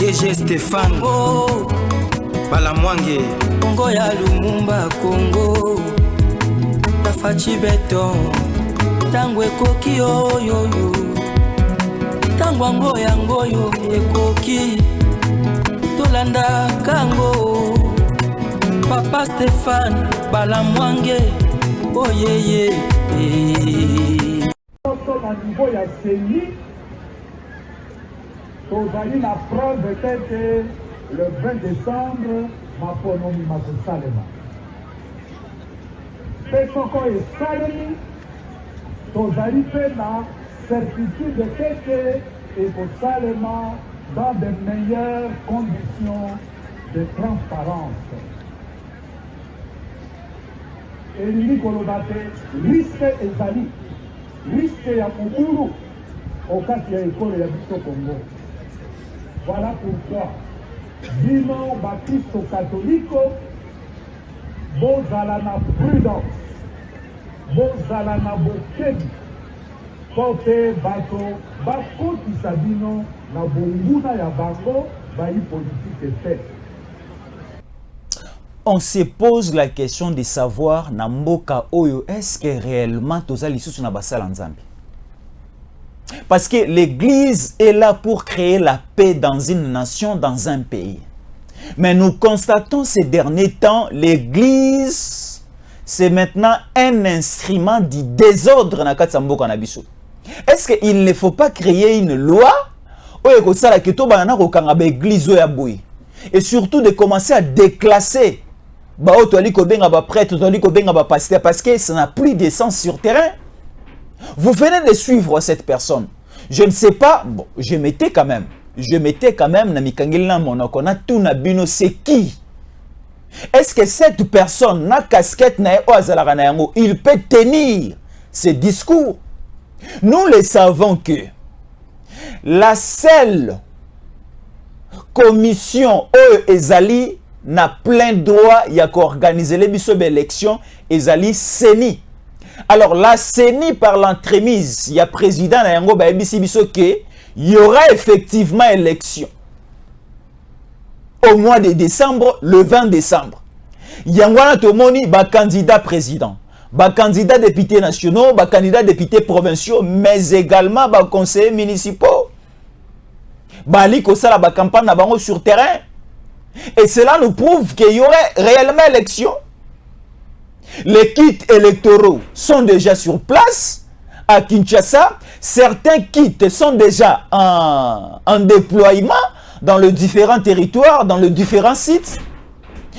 DG Stéphane Balamwange Congo ya Lumumba Congo Tafachi Beton Tango ekoki yo Tango yango yo ekoki Tolanda kango Papa Stéphane Balamwange Oyeye Na niveau ya CENI tozali na preuve que le 20 décembre maponomi makosalema mpe soko esalemi tozali mpe na certitude que ekosalema dans de meilleures conditions de transparence. Elingi koloba te risque ezali risque ya mobulu okati ya ekolo ya biso Congo. Voilà pourquoi bino bakristo katoliko bozala na prudence, bozala na bokebi po te bato bakotisa bino na bonguna ya bango bayi politique te. On se pose la question de savoir na mboka oyo est-ce que réellement tozali lisusu na basala nzambe. Parce que l'église est là pour créer la paix dans une nation, dans un pays. Mais nous constatons ces derniers temps, l'église c'est maintenant un instrument du désordre na kati mboka na biso. Est-ce qu'il ne faut pas créer une loi oyo kosala ke to bana ko kanga ba église oyo ya boy et surtout de commencer à déclasser ba otoli ko benga ba prêtre, otoli ko benga ba pasteur parce que ça n'a plus de sens sur terrain. Vous venez de suivre cette personne. Je ne sais pas, bon, je mettais quand même na mikangela monoko na tuna bino c'est qui? Est-ce que cette personne na casquette na o azalaka na yango, il peut tenir ce discours? Nous le savons que la seule commission ezali na plein droit ya qu'organiser les biso élections ezali CENI. Alors la CENI par l'entremise il y a président na yango ba ebisi biso que il y aura effectivement élection au mois de décembre, le 20 décembre. Yangwana tomoni ba candidat président, ba candidat députés nationaux, ba candidat députés provinciaux, mais également ba conseillers municipaux. Bali kosala ba campagne na bango sur terrain. Et cela nous prouve qu'il y aurait réellement élection. Les kits électoraux sont déjà sur place à Kinshasa. Certains kits sont déjà en déploiement dans les différents territoires, dans les différents sites.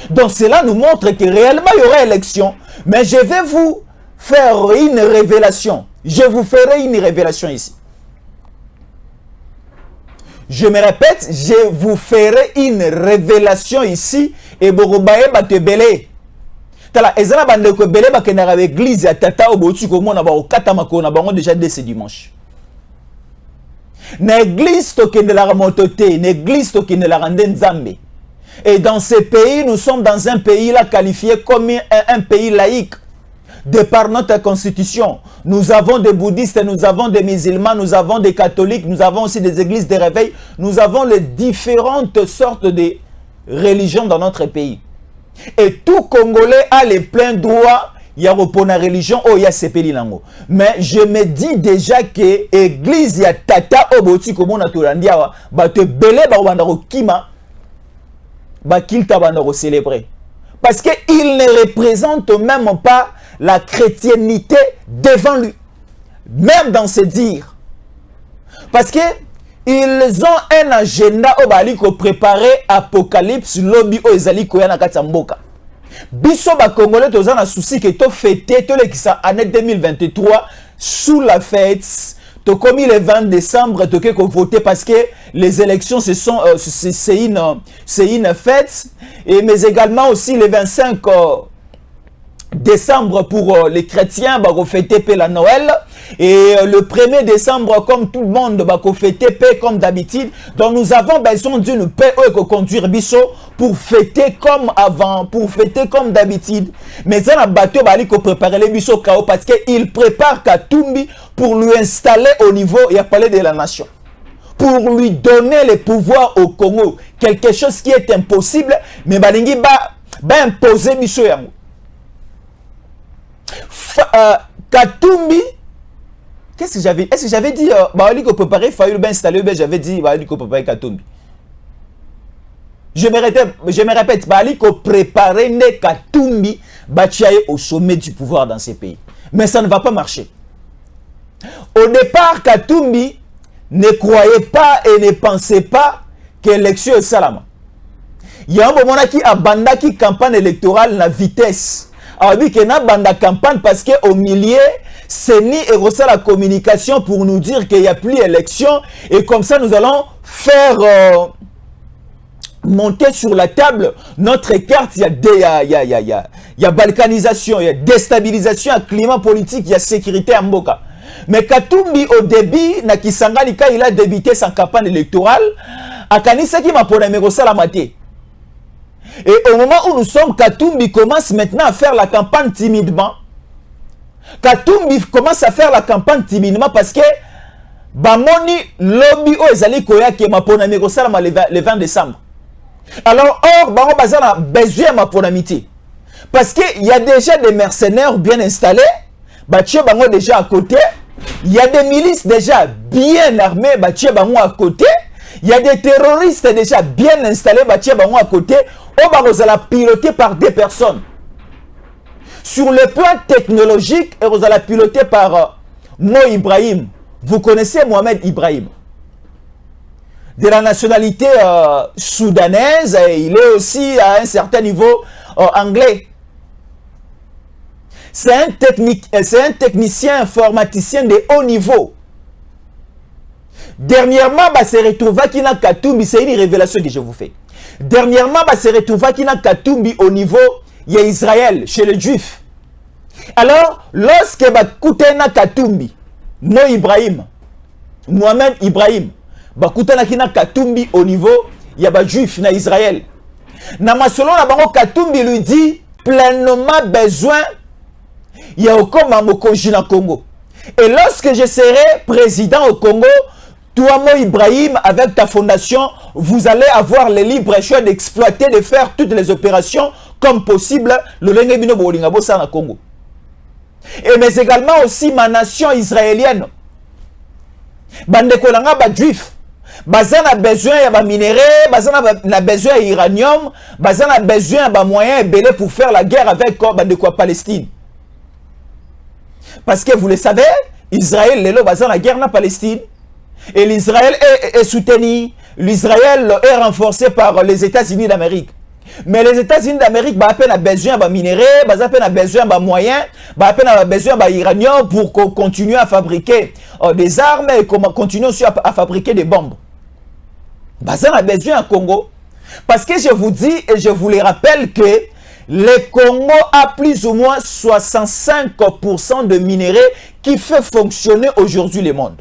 Donc cela nous montre que réellement il y aurait élection. Mais je vais vous faire une révélation. Je vous ferai une révélation ici. Je me répète, je vous ferai une révélation ici. Et Borobaye Batebele. Tala, ezana bande ko belé ba kenara l'église ya tata obotu ko mona ba okata makona bango déjà dès ce dimanche. L'église to kende la remontoté, l'église to kende la rende nzambe. Et dans ce pays, nous sommes dans un pays là qualifié comme un pays laïque. De par notre constitution, nous avons des bouddhistes, nous avons des musulmans, nous avons des catholiques, nous avons aussi des églises de réveil, nous avons les différentes sortes de religions dans notre pays. Et tout Congolais a les pleins droits, il y a la religion, il y a sepeli lango. Mais je me dis déjà que l'église ya tata oboti comme on a tout landia, ba te belé ba wandaro kima, ba kilta bandaro célébrer. Parce qu'il ne représente même pas la chrétiennité devant lui. Même dans ses dires. Parce que ils ont un agenda au bali ko préparer apocalypse lobby o ezali ko yana kati mboka. Biso ba congolais toza na souci que to fêter to lekisa année 2023 sous la fête. To comme le 20 décembre to que voter parce que les élections c'est une fête et mais également aussi le 25 décembre pour les chrétiens bah fêter la Noël et le 1er décembre comme tout le monde bah fêter paix comme d'habitude. Donc nous avons besoin d'une paix que conduire biso pour fêter comme avant, pour fêter comme d'habitude. Mais ça la bateau bali ko préparer les biso kao parce que il prépare Katumbi pour lui installer au niveau et à parler de la nation. pour lui donner le pouvoir au Congo. Quelque chose qui est impossible, mais balingi ba imposer biso yango. Katumbi, qu'est-ce que j'avais? Est-ce que j'avais dit Baali ko préparer Fayulu ben installé, ben j'avais dit Baali ko préparer Katumbi. Je me répète, Baali ko préparer ne Katumbi Bachiaye au sommet du pouvoir dans ces pays. Mais ça ne va pas marcher. Au départ, Katumbi ne croyait pas et ne pensait pas que l'élection est salama. Il y a un moment qui a banda qui campagne électorale la vitesse. Alors dit qu'il y a banda campagne parce que au milieu, c'est ni et la communication pour nous dire qu'il n'y a plus d'élection et comme ça nous allons faire monter sur la table notre carte. Il y a balkanisation, il y a déstabilisation, il y a climat politique, il y a sécurité à Mboka. Mais Katumbi au début, na Kisangani, quand il a débuté sa campagne électorale, à Kanisa qui m'a pour la maté. Et au moment où nous sommes, Katumbi commence maintenant à faire la campagne timidement. Katumbi commence à faire la campagne timidement parce que Bamoni lobby o ezali koya qui m'a pour le 20 décembre. Alors, or, Baron Bazar a besoin de mon amitié. Parce qu'il y a déjà des mercenaires bien installés, Bachie Bango déjà à côté. Il y a des milices déjà bien armées, Bachie Bango à côté. Il y a des terroristes déjà bien installés, Bachie Bango à côté. Obarozala piloté par des personnes. Sur le plan technologique, Rozala piloté par Mo Ibrahim. Vous connaissez Mohamed Ibrahim? De la nationalité soudanaise, et il est aussi à un certain niveau anglais. C'est un technicien informaticien de haut niveau. Dernièrement, se retrouva qui n'a Katumbi, c'est une révélation que je vous fais. Dernièrement, se retrouva qui n'a Katumbi au niveau il y a Israël, chez les Juifs. Alors, lorsque Bakutena Katumbi, Mo Ibrahim, Mohamed Ibrahim, Bakutana kina Katumbi au niveau il y a Juif na Israël. Na masolo na bango Katumbi lui dit pleinement besoin il y a okoma mokonji na Congo. Et lorsque je serai président au Congo, toi Mo Ibrahim avec ta fondation, vous allez avoir le libre choix d'exploiter, de faire toutes les opérations comme possible le lenge bino bolinga bosa na Congo. Et mais également aussi ma nation israélienne. Bande kolanga ba juif. Bazan a besoin de minerais, Bazan a besoin d'uranium, Bazan a besoin de moyens belés pour faire la guerre avec la Palestine. Parce que vous le savez, Israël est Bazan la guerre dans la Palestine. Et l'Israël est soutenu, l'Israël est renforcé par les États-Unis d'Amérique. Mais les États-Unis d'Amérique ont besoin de minerais, ont besoin de moyens, ont besoin d'uranium pour continuer à fabriquer des armes et continuer aussi à fabriquer des bombes. Bazan a besoin à Congo. Parce que je vous dis et je vous le rappelle que le Congo a plus ou moins 65% de minerais qui fait fonctionner aujourd'hui le monde.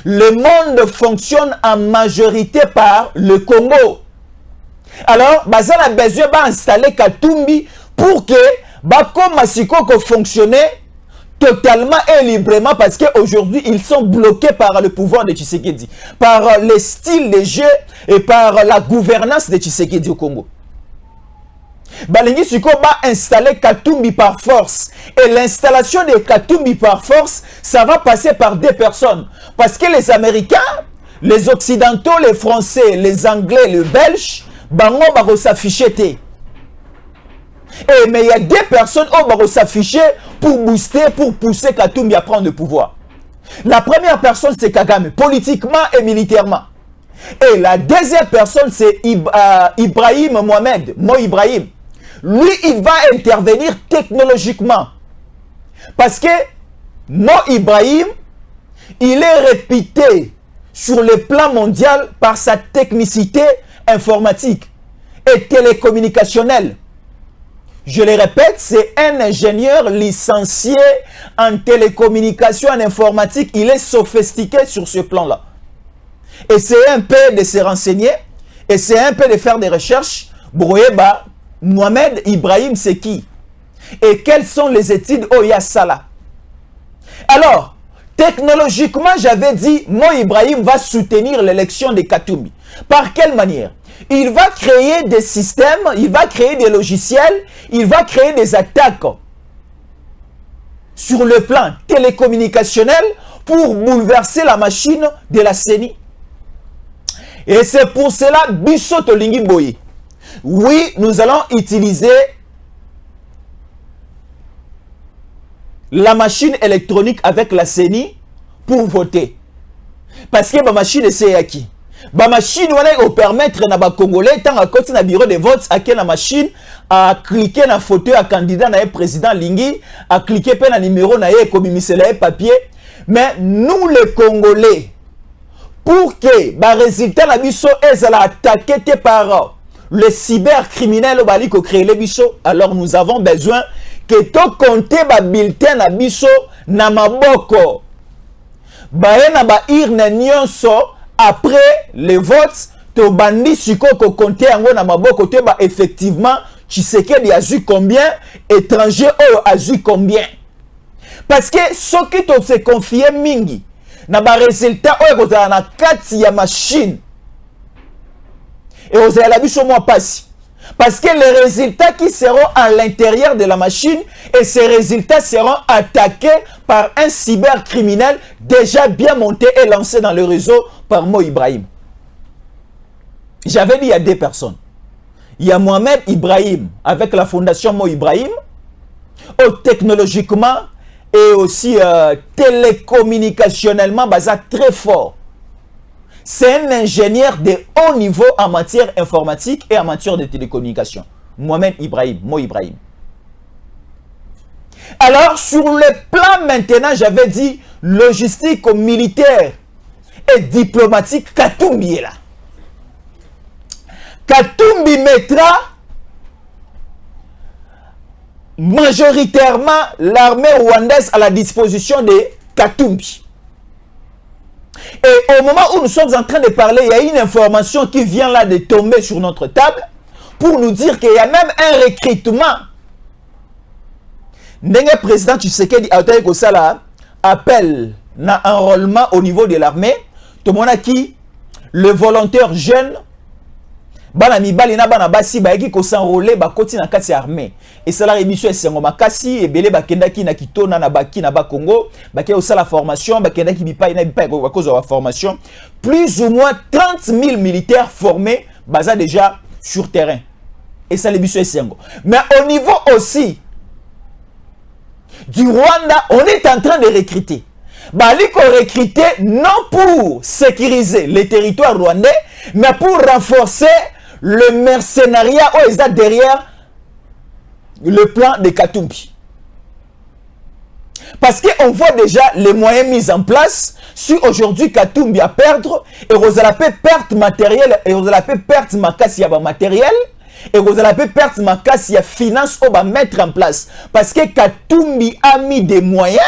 Le monde fonctionne en majorité par le Congo. Alors, Bazan a besoin d'installer Katumbi pour que Bako Masiko fonctionne totalement et librement parce qu'aujourd'hui, ils sont bloqués par le pouvoir de Tshisekedi, par le style de jeu et par la gouvernance de Tshisekedi au Congo. Balingi Siko va installer Katumbi par force. Et l'installation de Katumbi par force, ça va passer par deux personnes. Parce que les Américains, les Occidentaux, les Français, les Anglais, les Belges, bango va s'afficher. Mais il y a deux personnes qui vont s'afficher pour booster, pour pousser Katumbi à prendre le pouvoir. La première personne, c'est Kagame, politiquement et militairement. Et la deuxième personne, c'est Ibrahim Mohamed, Mo Ibrahim. Lui, il va intervenir technologiquement. Parce que Mo Ibrahim, il est réputé sur le plan mondial par sa technicité informatique et télécommunicationnelle. Je le répète, c'est un ingénieur licencié en télécommunication, en informatique. Il est sophistiqué sur ce plan-là. Et c'est un peu de se renseigner, et c'est un peu de faire des recherches. Broueba, Mohamed Ibrahim, c'est qui? Et quelles sont les études Oya Sala? Alors, Technologiquement, j'avais dit, Mo Ibrahim va soutenir l'élection de Katumbi. Par quelle manière? Il va créer des systèmes, il va créer des logiciels, il va créer des attaques sur le plan télécommunicationnel pour bouleverser la machine de la CENI. Et c'est pour cela, Bisso Tolingi Boye. Oui, nous allons utiliser la machine électronique avec la CENI pour voter. Parce que la machine c'est à qui? La machine va permettre à Congolais, tant à côté na bureau de vote, à la machine à cliquer na photo à candidat na président Lingi, à cliquer pe na numéro na comme le papier. Mais nous les Congolais, pour que le résultat na biso est attaqué par le cybercriminel qui crée les biso, alors nous avons besoin que to compter ba bulletin na biso na maboko. Ba na ba irne nyonso après les votes, to bandi siko ko compter yango na maboko te ba effectivement Tshisekedi a eu combien, étranger a eu combien. Parce que ce qui te se confié mingi na ba résultat oyo kozala na kati ya machine et ozala la biso moi passe. Parce que les résultats qui seront à l'intérieur de la machine et ces résultats seront attaqués par un cybercriminel déjà bien monté et lancé dans le réseau par Mo Ibrahim. J'avais dit il y a deux personnes. Il y a Mohamed Ibrahim avec la fondation Mo Ibrahim, technologiquement et aussi télécommunicationnellement basé très fort. C'est un ingénieur de haut niveau en matière informatique et en matière de télécommunication. Mohamed Ibrahim, Mo Ibrahim. Alors, sur le plan maintenant, j'avais dit logistique, militaire et diplomatique, Katumbi est là. Katumbi mettra majoritairement l'armée rwandaise à la disposition de Katumbi. Et au moment où nous sommes en train de parler, il y a une information qui vient là de tomber sur notre table pour nous dire qu'il y a même un recrutement. Ndenge président Tshisekedi a appel na enrôlement au niveau de l'armée. Tout le monde a qui le volontaire jeune bana mibali na bana basi ba yaki ko s'enrôler ba koti na kati armée. Et ça la émission esengo makasi ebele bakendaki na kitona na baki na ba Congo, baki au la formation, bakendaki bipai na bipai à cause de la formation. Plus ou moins 30 000 militaires formés basés déjà sur terrain. Et ça l'émission esengo. Mais au niveau aussi du Rwanda, on est en train de recruter. Baliko recruter non pour sécuriser les territoires rwandais, mais pour renforcer le mercenariat où ils ont derrière le plan de Katumbi. Parce qu'on voit déjà les moyens mis en place. Si aujourd'hui Katumbi a perdre, et vous allez perdre matériel, et vous allez perdre makasi ya matériel, et vous allez perdre makasi ya finance qu'on va mettre en place. Parce que Katumbi a mis des moyens,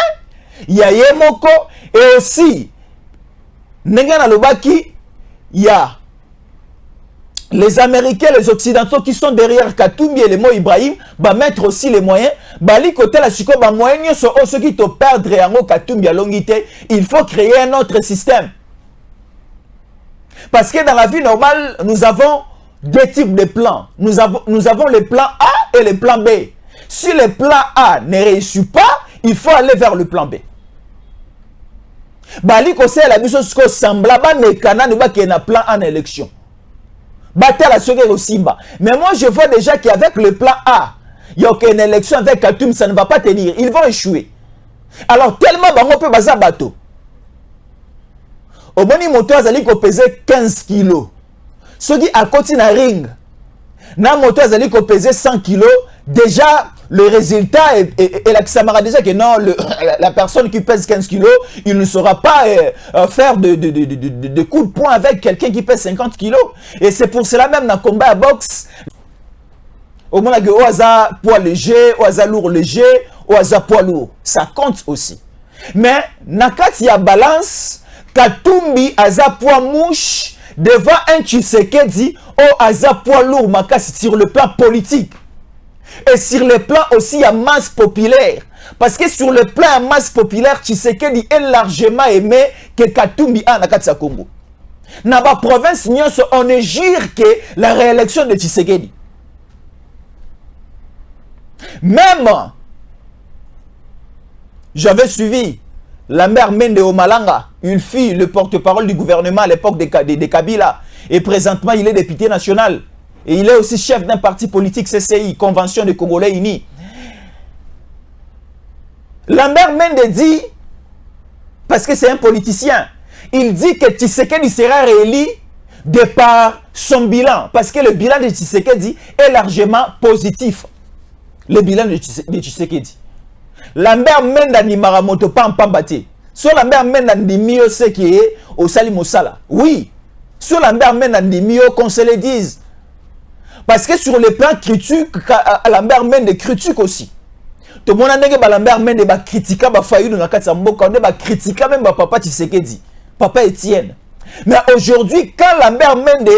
il y a Yemoko, et aussi, Nengana Lobaki, il y a les Américains, les Occidentaux qui sont derrière Katumbi et les Mo Ibrahim, va mettre aussi les moyens. Bali côté la suko ba moyens sur ceux qui te perdre en Katumbi à longité, il faut créer un autre système. Parce que dans la vie normale, nous avons deux types de plans. Nous avons le plan A et le plan B. Si le plan A ne réussit pas, il faut aller vers le plan B. Bali côté la mission ce semblable mais Canada ba qui na plan en élection. Bataille au Simba. Mais moi, je vois déjà qu'avec le plan A, il y a une élection avec Katumbi, ça ne va pas tenir. Ils vont échouer. Alors, tellement, on peut baser bateau. Au bon moto, il faut peser 15 kilos. Ceux qui à côté d'un ring, na moto, il faut peser 100 kilos. Déjà, le résultat est la camarade déjà que non, la personne qui pèse 15 kilos, il ne saura pas faire de coups de poing avec quelqu'un qui pèse 50 kilos. Et c'est pour cela même dans le combat à boxe, au moment où on a poids léger, on a lourd léger, on a poids lourd. Ça compte aussi. Mais nakat y a balance, Katumbi a poids mouche devant un Tshisekedi ou a poids lourd makasi sur le plan politique. Et sur le plan aussi, il y a masse populaire. Parce que sur le plan de masse populaire, Tshisekedi est largement aimé que Katumbi a dans Congo. Dans la province, on ne jure que la réélection de Tshisekedi. Même, j'avais suivi Lambert Mende Omalanga, il fut le porte-parole du gouvernement à l'époque de Kabila. Et présentement, il est député national. Et il est aussi chef d'un parti politique CCI, Convention des Congolais Unis. Lambert Mende dit, parce que c'est un politicien, il dit que Tshisekedi sera réélu de par son bilan. Parce que le bilan de Tshisekedi est largement positif. Le bilan de Tshisekedi. Lambert Mende animara moto pampambate. So Lambert Mende animio ce qui est au Sali Mosala. Oui. So Lambert Mende animio qu'on se le dise. Parce que sur le plan critique, Lambert Mende critique aussi. Tout le monde a dit que Lambert Mende va critiquer ba failli dans la Katsamboka, on va critiquer même papa Tshisekedi, papa Etienne. Mais aujourd'hui, quand Lambert Mende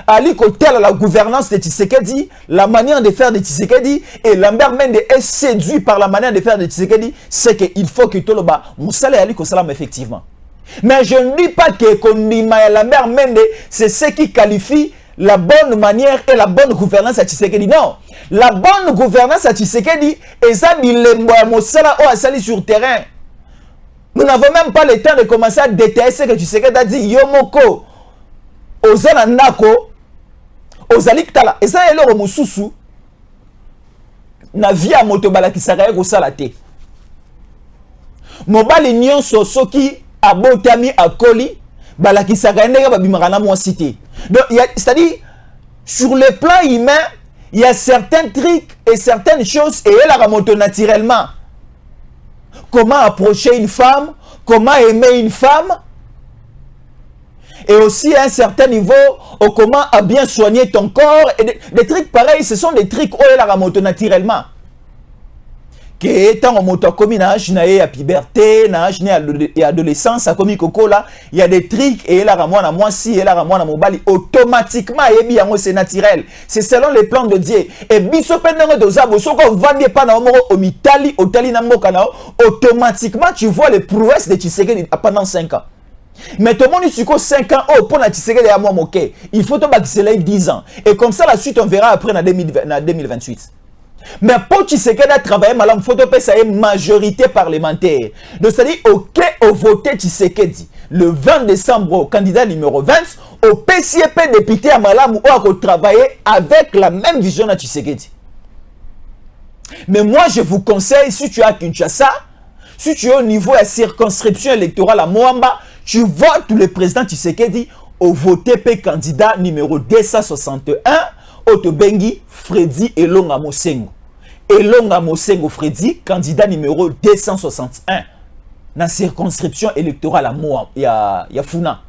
a dit côté la gouvernance de Tshisekedi, la manière de faire de Tshisekedi, et Lambert Mende est séduit par la manière de faire de Tshisekedi, c'est qu'il faut que tout le monde Moussale Ali Kosalam effectivement. Mais je ne dis pas que Lambert Mende, c'est ce qui qualifie la bonne manière et la bonne gouvernance à Tshisekedi. Non, la bonne gouvernance à Tshisekedi est ça Moussala ou Asali sur terrain. Nous n'avons même pas le temps de commencer à détailler ce que Tshisekedi a dit. Yomoko, Ozana Nako, Ozalik Tala. Et ça, il y a le Moussousou. Na via motobala qui s'arrête au salate. Mobali nyon sosoki abotami akoli bala qui s'arrête ba bimarana mo cité. Donc c'est-à-dire sur le plan humain, il y a certains trucs et certaines choses et elle a remonté naturellement. Comment approcher une femme, comment aimer une femme, et aussi à un certain niveau, comment bien soigner ton corps. Et des trucs pareils, ce sont des trucs où elle a remonté naturellement. Que étant en moto comme âge à puberté, âge et adolescence, comme il y a des trucs et elle a ramené à moi si elle a ramené à mon bali automatiquement et bien c'est naturel. C'est selon les plans de Dieu. Et biso pendant de zabo soko vandi pas na moro au mitali au tali na mboka na automatiquement tu vois les prouesses de Tshisekedi pendant 5 ans. Mais tout le monde dit que 5 ans oh pour la Tshisekedi à moi moqué. Il faut to baxeler 10 ans. Et comme ça la suite on verra après en 2028. Mais pour Tshisekedi a travaillé, il faut que une majorité parlementaire. Donc, c'est-à-dire, OK, au voté Tshisekedi, le 20 décembre, au candidat numéro 20, au PCP député à Malam, où on travailler avec la même vision de Tshisekedi. Mais moi, je vous conseille, si tu es à Kinshasa, si tu es au niveau de la circonscription électorale à Moamba, tu votes le président Tshisekedi au voté P candidat numéro 261, Otobengi Freddy Elonga Mosengo. Elonga Mosengo Freddy, candidat numéro 261 dans la circonscription électorale à Moa, il y a Funa.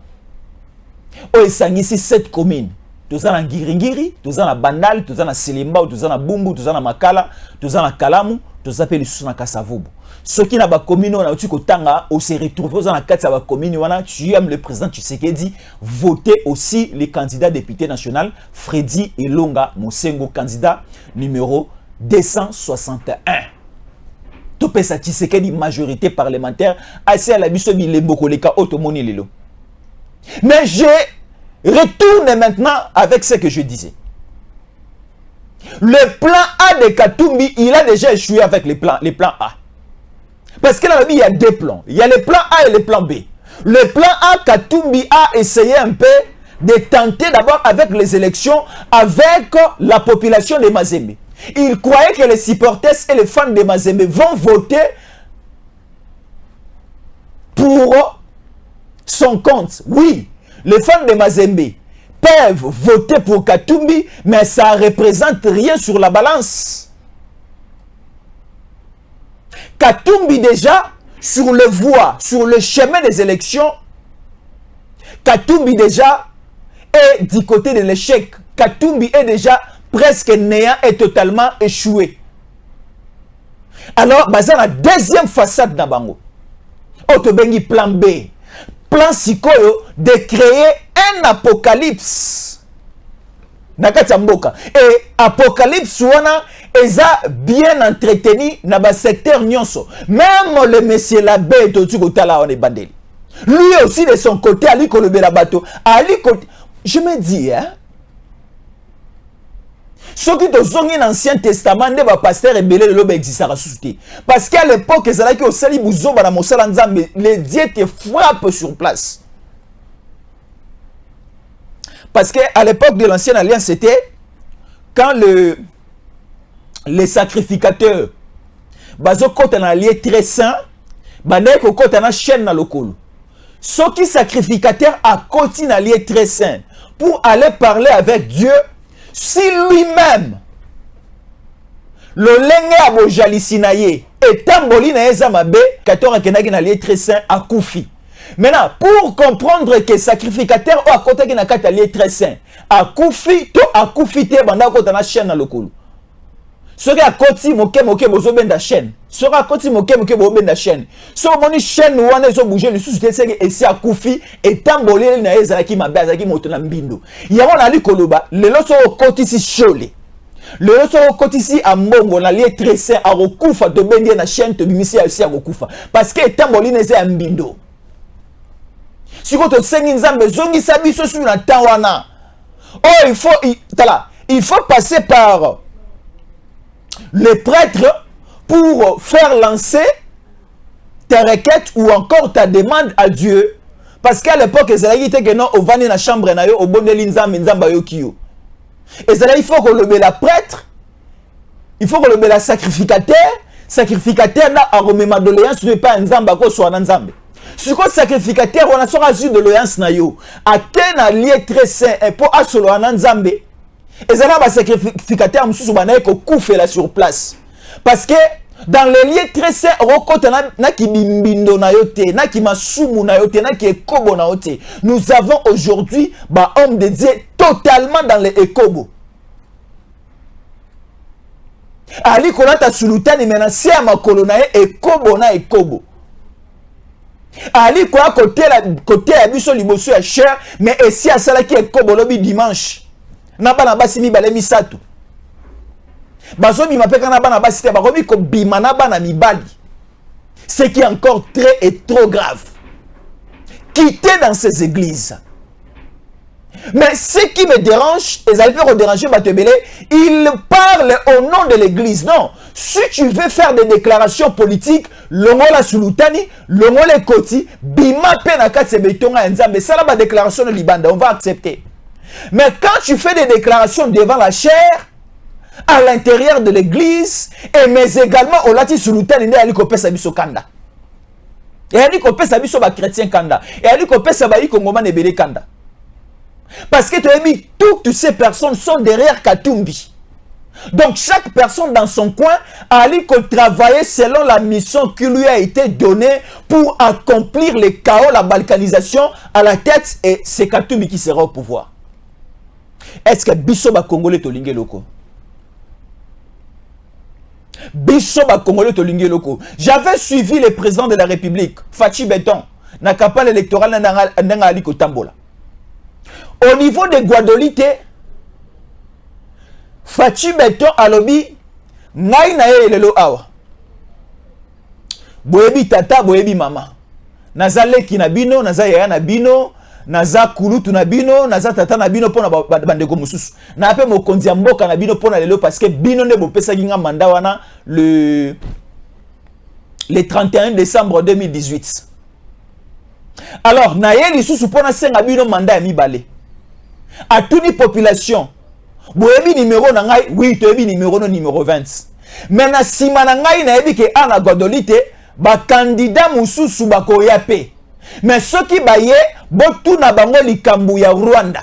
Oh, il ici 7 communes. Tous en Ngiringiri, tous en Bandal, tous en Selimba, tous en Bumbu, tous en Makala, tous en Kalamu, tous en Pelisuna Kasavubu. Ceux qui n'ont pas commune, on a eu Kotanga, on s'est retrouvé dans la 4 commune, tu aimes le président Tshisekedi, votez aussi les candidats députés nationaux, Freddy Elonga Mosengo, candidat numéro 261. Topé sa Tshisekedi majorité parlementaire, assez à la bisobi les bokoleka automoni lelo. Mais je retourne maintenant avec ce que je disais. Le plan A de Katumbi, il a déjà échoué avec les plans A. Parce que là, il y a 2 plans. Il y a le plan A et le plan B. Le plan A, Katumbi a essayé un peu de tenter d'abord avec les élections, avec la population de Mazembe. Il croyait que les supporters et les fans de Mazembe vont voter pour son compte. Oui, les fans de Mazembe peuvent voter pour Katumbi, mais ça ne représente rien sur la balance. Katumbi déjà, sur le voie, sur le chemin des élections, Katumbi déjà est du côté de l'échec. Katumbi est déjà presque néant et totalement échoué. Alors, basé sur la deuxième façade d'Abango, Otobengi plan B, plan Sikoyo de créer un apocalypse. Et apocalypse, eza bien entretenu dans le secteur nyonso. Même le monsieur l'abbé Totu Kotala on est bandeli. Lui aussi de son côté, Ali Kolobela Bato, Ali côté. Je me dis, hein, ceux qui ont un ancien testament, ne va pasteur rebelle de l'homme exister à soutenir. Parce qu'à l'époque, ils allaient au Sali Bouzo, les dieux te frappent sur place. Parce qu'à l'époque de l'ancienne alliance, c'était quand les sacrificateurs, bazo kote na lié très saint, banaye ko kote na chaîne na lokolo. Ceux qui sacrificateurs à côté na lié très saint pour aller parler avec Dieu, si lui-même le lenge abojali naye etamboli na ezamabe katora kenaki na lié très saint à Koufi. Maintenant, pour comprendre que sacrificateur ou à côté qui n'a qu'à lié très saint à Koufi, to à Koufi te banda kota na chaîne na lokolo. Sera à côté moke bozo benda chaîne. Sera à côté moke bozo benda chaîne. So moni chaîne ou ane so bouger le sous c'est et si à Koufi et tambolé na ezaki mabe azaki moto na mbindo. Yamo na li koloba le lo so côté si chole. Le lo so côté si a mbongo na lié très saint a rokufa to benda na chaîne to bimisi aussi a rokufa parce que tambolé na ezaki mbindo. Si vous avez un zambé, zongi sabi so sur la tawana. Oh, il faut passer par les prêtres pour faire lancer ta requête ou encore ta demande à Dieu. Parce qu'à l'époque, ils allaient dire que non, au vani na chambre na yo, au bonne linzambe nzamba yo kiyo. Et il faut que le la prêtre, il faut que le la sacrificateur na a remis ma doléance, ne pas nzamba ko soit nzambe. Si vous sacrificateur, on a sur azur de l'oyance na yo. A ken a lié très saint et pour a solo en nzambe. Et ça va sacrificateur moussou banaye ko koufé là sur place. Parce que dans les lieux très saints, na ki bimbindo na yote, na ki masumu na yote, na ki ekobo na yote. Nous avons aujourd'hui ba homme de Dieu totalement dans les ekobo. Ali konata sulutani mena se a makolo na ekobo na ekobo. Ali quoi côté à biso liboso ya cher mais ici à sala qui est kobolobi dimanche na bana basi mi balemi sato bazo bi mapeka na bana basi te bakomi ko bima na bana mibali ce qui est encore très et trop grave quitter dans ces églises. Mais ce qui me dérange, et ça peut déranger Batebele, il parle au nom de l'église. Non, si tu veux faire des déclarations politiques, le mot la sulutani, le mot les koti, bima penaka sebetonga nzambe, ça là ma déclaration de Libanda, on va accepter. Mais quand tu fais des déclarations devant la chair, à l'intérieur de l'église, et mais également au lati sulutani ne ali kopesa biso kanda. Et ali kopesa biso ba chrétien kanda. Et ali kopesa ba yi kongoma nebele kanda. Parce que tu as mis toutes ces personnes sont derrière Katumbi. Donc chaque personne dans son coin a allé travailler selon la mission qui lui a été donnée pour accomplir le chaos, la balkanisation à la tête et c'est Katumbi qui sera au pouvoir. Est-ce que Bissoba Congolais Tolingue Loko? Bissoba Congolais Tolingue Loko. J'avais suivi le président de la République, Fachi Beton, dans la campagne électorale d'Angali Kotambola. Au niveau de Guadolite, Fachi Beton alobi ngai na ye lelo awa. Boyebi tata, boyebi mama. Naza leki na bino, naza yaya na bino, naza kulutu na bino, naza tata na bino pona bandeko mususu. Na ape mokonzi ya mboka na bino pona lelo parce que bino ne bopesa ginga manda wana le 31 décembre 2018. Alors, na ye lisusu pona senga bino manda ya mibale. À toute la population, boyebi numéro na ngai, oui, toyebi numéro no numéro 20. Mais na sima na ngai na yebi ke ana Guadolite, ba candidat mususu bako yape. Mais ceux qui baye, botu na bango likambu ya Rwanda.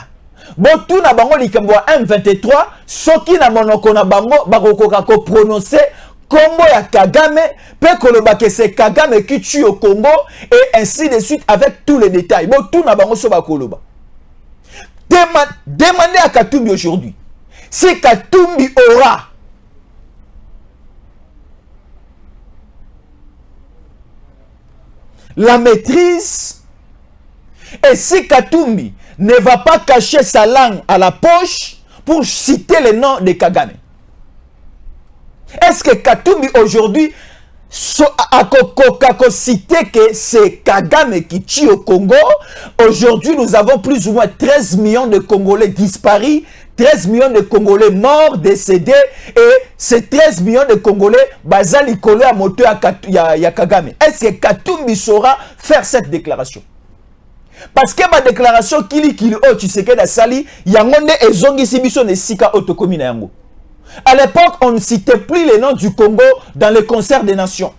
Botu na bango likambu ya M23, ceux qui na monoko na bango bakokoka ko prononcer Congo ya Kagame, pe koloba ke c'est Kagame qui tue au Congo et ainsi de suite avec tous les détails. Botu na bango so bakoloba. Demandez à Katumbi aujourd'hui si Katumbi aura la maîtrise et si Katumbi ne va pas cacher sa langue à la poche pour citer le nom de Kagame. Est-ce que Katumbi aujourd'hui a cité que c'est Kagame qui tue au Congo? Aujourd'hui, nous avons plus ou moins 13 millions de Congolais disparus, 13 millions de Congolais morts, décédés, et ces 13 millions de Congolais, bazali collé à moto à Kagame. Est-ce que Katumbi saura faire cette déclaration? Parce que ma déclaration kili oh tu sais que la sali yangonde ezongi sibiso ne sika otokomi na yango. À l'époque, on ne citait plus les noms du Congo dans le concert des nations.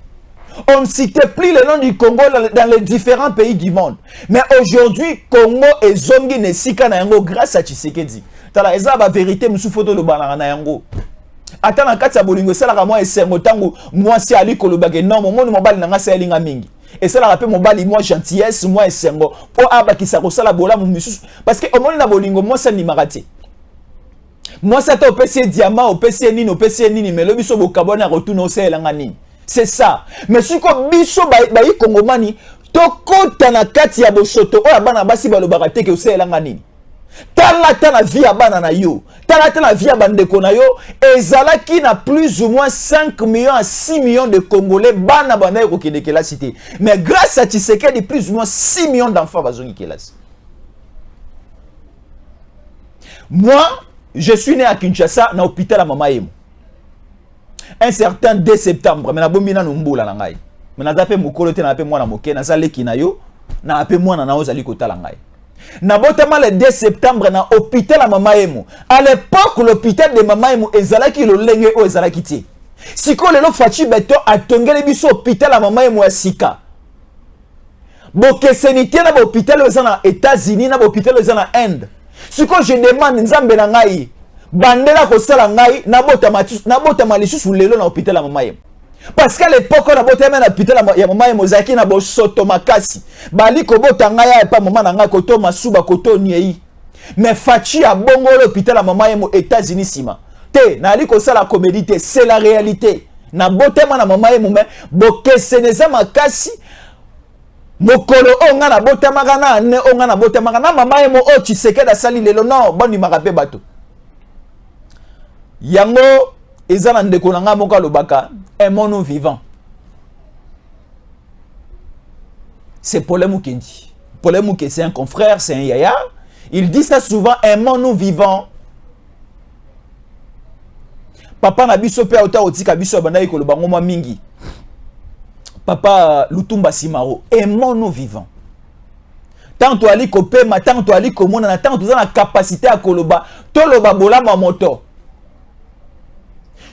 On ne citait plus les noms du Congo dans les différents pays du monde. Mais aujourd'hui, Congo et Zongi ne sika na yango grâce à Tshisekedi. Tala eza ba vérité musu photo lo balanga na yango. Ata na kati ya bolingo sala ka moi esengo tangu moi si ali kolobage non mo mobali na nga sa elinga mingi. Et ça la rappelle mon bali moi gentillesse moi esengo po aba kisako sala bola mu musu parce que au monde na bolingo moi ça ni marate. Moi ça au PC diamant au PC nini mais le biso bokabona ya retourner au selanga nini. C'est ça. Mais si ko biso ba kongomani to kota na kati ya bosoto o bana basi balobaka te ke o selanga nini. Tala vie ya bana na yo. Tala vie ya bandeko na yo ezala qui na plus ou moins 5 millions à 6 millions de Congolais bana bana ko kende la cité. Mais grâce à Tshisekedi plus ou moins 6 millions d'enfants bazongi kelasi. Moi je suis né à Kinshasa, dans l'hôpital à Mamaïm. Un certain 2 septembre, mais je suis né à Numboula. Mais je suis mokolo te na pe mwana moke na zale kinayo na pe mwana na ozali kotala ngai. Na botama le 2 septembre na hôpital à Mamaïm. À l'époque l'hôpital de Mamaïm ezalaki lo lenge o ezalaki ti. Siko lelo Fachi Beto atongeli biso hôpital à Mamaïm ya sika. Boke senité na hôpital aux États-Unis na hôpital aux Inde. Ce que je demande nzambe na ngai bandela ko sala ngai na botama lisusu lelo na hôpital ya Mamaïm. Parce qu'à l'époque on a botama na hôpital ya Mamaïm ozaki na bo soto makasi bali ko bota ngai ya pa mama na ngai ko to masuba ko to niei. Mais Fachi a bongo l'hôpital ya Mamaïm aux États-Unis sima te na ali ko sala comédie te c'est la réalité na botama na Mamaïm mais boke seneza makasi mokolo onga na botamaka na ne onga na botamaka na Mamaïm o Tshisekedi asali lelo non boni makape bato yango ezana ndeko na nga moka lobaka aimons-nous vivants. C'est Paul Mukendi. Paul Mukendi c'est un confrère, c'est un yaya. Il dit ça souvent, aimons-nous vivants. Papa na biso pe auta otika biso bandai ko lobango mwa mingi. Papa Lutumba Simaro, aimons-nous vivants. Tant to ali ko pema, tant to ali ko mona, tant to na capacité à koloba, to loba bola ma moto.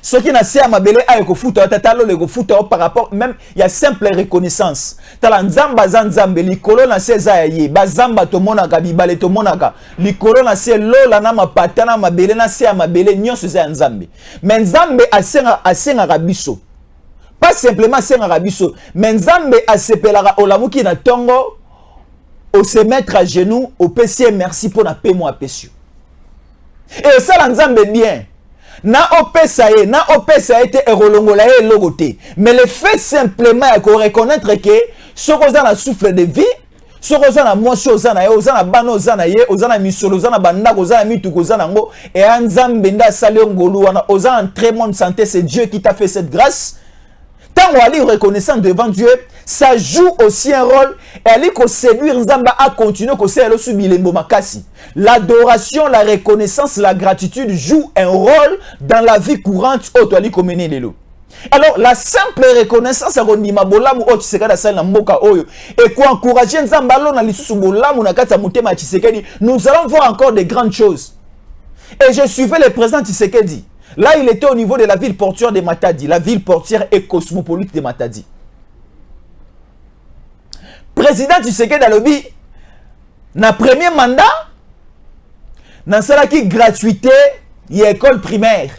Ce qui n'a pas mabele a ko futa tatalo le ko futa par rapport même il y a simple reconnaissance. Tala nzamba zanzambe likolo na seza ye, bazamba to monaka bibale to monaka. Likolo na se lola na mapatana mabele na se mabele nyonso za nzambe. Mais nzambe asenga rabiso. Pas simplement asenga rabiso, mais nzambe asepelaka olamuki na tongo au se mettre à genoux au PC merci pour na paix moi pécio. Et ça la nzambe bien. Na opesa été erolongola e logoté. Mais le fait simplement de reconnaître que ce qu'on a souffle de vie, ce qu'on a motion ozana ye, ozana bano ozana ye, ozana misolo ozana banda ozana mitu ozana ngo et nzambe nda sali ngolu wana ozana en très bonne santé, c'est Dieu qui t'a fait cette grâce. Tant on est reconnaissant devant Dieu, ça joue aussi un rôle. Et ali ko séduire nzamba à continuer ko selo subilembo makasi. L'adoration, la reconnaissance, la gratitude jouent un rôle dans la vie courante auto ali ko mener lelo. Alors la simple reconnaissance à rondima bolamu o Tshisekedi sala na mboka oyo et ko encourager nzamba lo na lisusu bolamu na kati ya motema Tshisekedi, nous allons voir encore de grandes choses. Et je suivais le président Tshisekedi. Là, il était au niveau de la ville portuaire de Matadi, la ville portuaire et cosmopolite de Matadi. Président Tshisekedi Alobi, na premier mandat, na salaki gratuité y école primaire.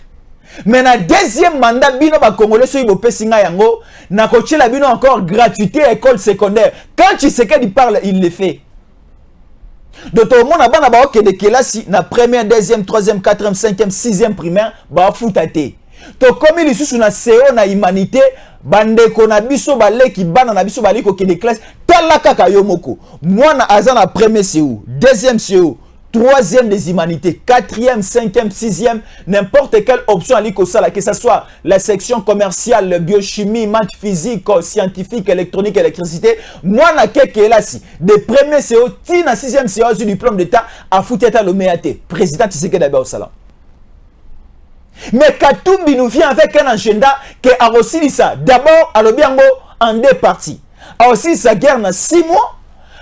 Mais na deuxième mandat, bino ba Congolais so ibo pesinga yango, na koche la bino encore gratuité école secondaire. Quand Tshisekedi parle, il le fait. Donc tout le monde a bana ba ok de kelasi na première, deuxième, troisième, quatrième, cinquième, sixième primaire ba futate. To comme il sous na CEO na humanité bande ko na biso baleki bana na biso baliko ke de classe tala kaka yo moko. Moi na azana premier CEO, deuxième CEO, troisième des humanités, quatrième, cinquième, sixième, n'importe quelle option à l'ICOSALA, que ce soit la section commerciale, biochimie, maths, physique, scientifique, électronique, électricité, moi, na keke là si, des premiers CO, tina sixième CO du diplôme d'État, à Fouteta Loméate, président Tshisekedi Baosala. Mais Katumbi nous vient avec un agenda qui a aussi ça. D'abord, à l'Obiango, en deux parties. A aussi sa guerre dans 6 mois.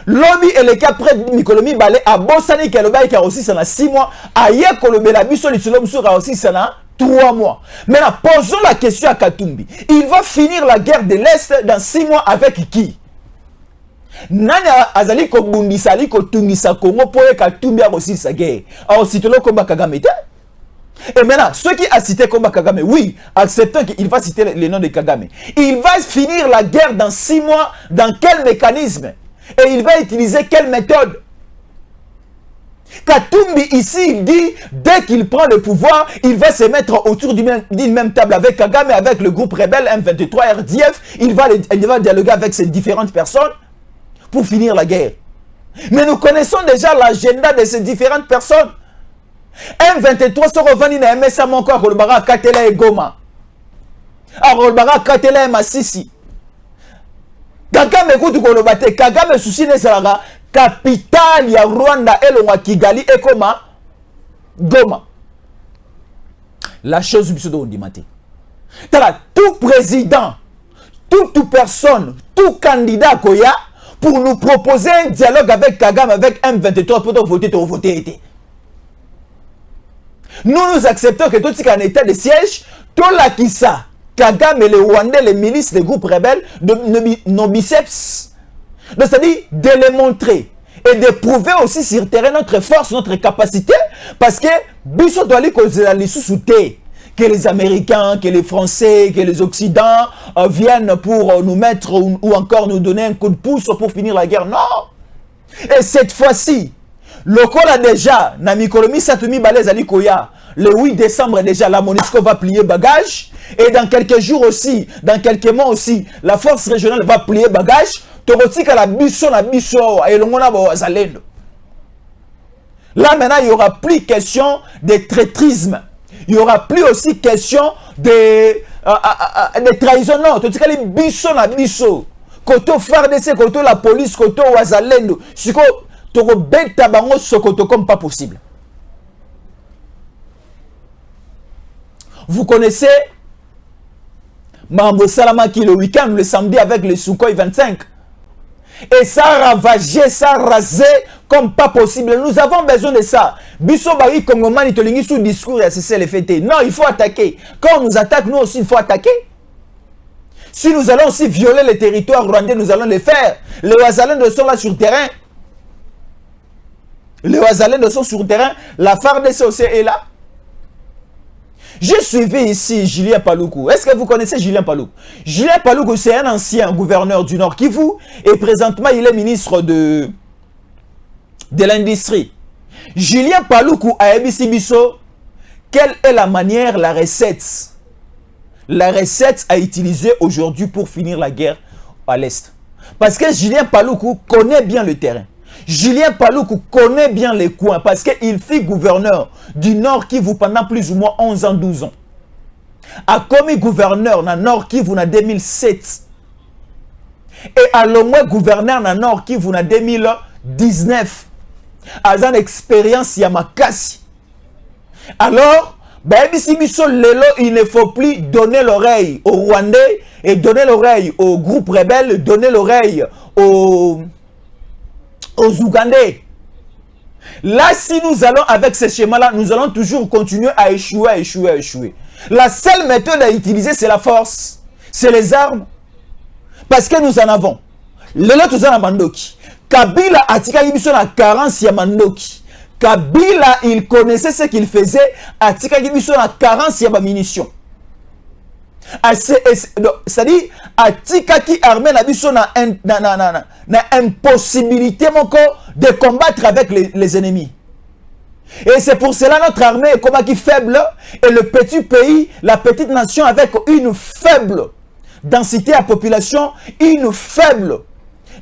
Lobby et les cas près de Mikolomi Balé à Bossani qui a aussi ça dans 6 mois. A Yekolobe la Bissoli Sulomsur a aussi ça dans 3 mois. Maintenant, posons la question à Katumbi. Il va finir la guerre de l'Est dans 6 mois avec qui? Nani azali ko bundisa ali ko tungisa Congo pour Katumbi a aussi sa guerre. A aussi tolo komba Kagame. Et maintenant, ceux qui a cité Komba Kagame, oui, acceptons qu'il va citer le nom de Kagame. Il va finir la guerre dans 6 mois. Dans quel mécanisme? Et il va utiliser quelle méthode? Katumbi ici, il dit, dès qu'il prend le pouvoir, il va se mettre autour d'une même table avec Kagame, avec le groupe rebelle M23 RDF. Il va dialoguer avec ces différentes personnes pour finir la guerre. Mais nous connaissons déjà l'agenda de ces différentes personnes. M23 se revient na MSA mon corps Kolbara Katela et Goma. A Kolbara Katela et Massisi. Kagame écoute Kolobate, Kagame souci ne sera capitale ya Rwanda et le Kigali et Koma Goma. La chose du pseudo ondimate. Tout président, toute personne, tout candidat koya pour nous proposer un dialogue avec Kagame avec M23 pour voter. Nous acceptons que tout ce qui est en état de siège, tout la Kissa, Kagame, les Rwandais, les milices, les groupes rebelles, nos biceps. C'est-à-dire de les montrer et de prouver aussi sur le terrain notre force, notre capacité, parce que Bissot doit aller que les Américains, que les Français, que les Occidentaux viennent pour nous mettre ou encore nous donner un coup de pouce pour finir la guerre. Non! Et cette fois-ci, le col a déjà, Namikolomi Satoumi Balez Alikoya, le 8 décembre déjà, la MONUSCO va plier bagage. Et dans quelques jours aussi, dans quelques mois aussi, la force régionale va plier bagage. Torotika la biso na biso, et le mona bazalendo. Là maintenant, il n'y aura plus question de traîtrisme. Il n'y aura plus aussi question de trahison. Non, Torotika la biso na biso. Koto FARDC, koto la police, koto wazalendo. Siko toko beta bango sokoto comme pas possible. Vous connaissez Mambo Salamaki le week-end, le samedi avec le Sukhoi 25. Et ça a ravagé, ça a rasé comme pas possible. Nous avons besoin de ça. Biso Bayi Kongomani Tolingi sous discours et c'est le fait. Non, il faut attaquer. Quand on nous attaque, nous aussi, il faut attaquer. Si nous allons aussi violer les territoires rwandais, nous allons les faire. Les Ouazalens sont là sur le terrain. Les Ouazalens sont sur le terrain. La FARDC aussi est là. J'ai suivi ici Julien Paluku. Est-ce que vous connaissez Julien Paluku? Julien Paluku, c'est un ancien gouverneur du Nord Kivu et présentement, il est ministre de l'Industrie. Julien Paluku a ABC Bisso, quelle est la manière, la recette à utiliser aujourd'hui pour finir la guerre à l'Est? Parce que Julien Paluku connaît bien le terrain. Julien Paluku connaît bien les coins parce qu'il fut gouverneur du Nord Kivu pendant plus ou moins 11 ans, 12 ans. A commis gouverneur dans Nord Kivu en 2007. Et à l'ombre gouverneur dans Nord Kivu en 2019. A une expérience Yamakasi. Alors, il ne faut plus donner l'oreille aux Rwandais et donner l'oreille aux groupes rebelles, donner l'oreille aux Ougandais. Là, si nous allons avec ce schéma-là, nous allons toujours continuer à échouer. La seule méthode à utiliser, c'est la force. C'est les armes. Parce que nous en avons. Lelo tuzana Mandoki. Kabila atika yibiso na carence ya Mandoki. Kabila, il connaissait ce qu'il faisait. Atika yibiso na carence ya munitions. C'est-à-dire, atika ki armée na biso na impossibilité de combattre avec les ennemis. Et c'est pour cela notre armée est comme qui faible et le petit pays, la petite nation avec une faible densité à population, une faible